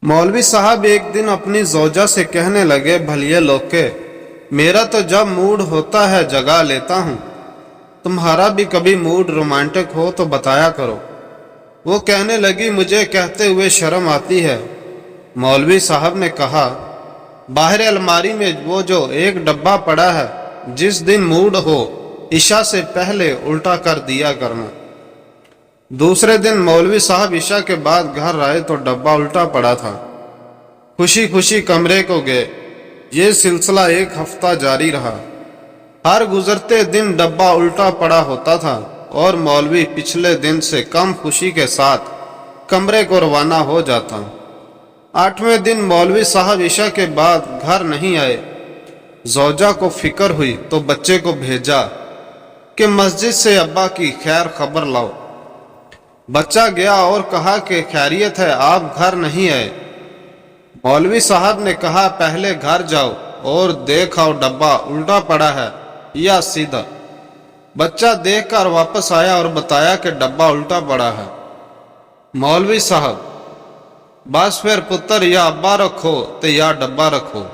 मौलवी साहब एक दिन अपनी जोजा से कहने लगे, भलिए लोके, मेरा तो जब मूड होता है जगा लेता हूँ, तुम्हारा भी कभी मूड रोमांटिक हो तो बताया करो। वो कहने लगी, मुझे कहते हुए शर्म आती है। मौलवी साहब ने कहा, बाहर अलमारी में वो जो एक डब्बा पड़ा है, जिस दिन मूड हो ईशा से पहले उल्टा कर दिया करना। दूसरे दिन मौलवी साहब ईशा के बाद घर आए तो डब्बा उल्टा पड़ा था। खुशी खुशी कमरे को गए। ये सिलसिला एक हफ्ता जारी रहा। हर गुजरते दिन डब्बा उल्टा पड़ा होता था और मौलवी पिछले दिन से कम खुशी के साथ कमरे को रवाना हो जाता। 8वें दिन मौलवी साहब ईशा के बाद घर नहीं आए। जोजा को फिक्र हुई तो बच्चे को भेजा कि मस्जिद से अब्बा की खैर खबर लाओ। बच्चा गया और कहा कि खैरियत है, आप घर नहीं आए। मौलवी साहब ने कहा, पहले घर जाओ और देख आओ डब्बा उल्टा पड़ा है या सीधा। बच्चा देखकर वापस आया और बताया कि डब्बा उल्टा पड़ा है। मौलवी साहब, बस फिर पुत्र या अब्बा रखो तो या डब्बा रखो।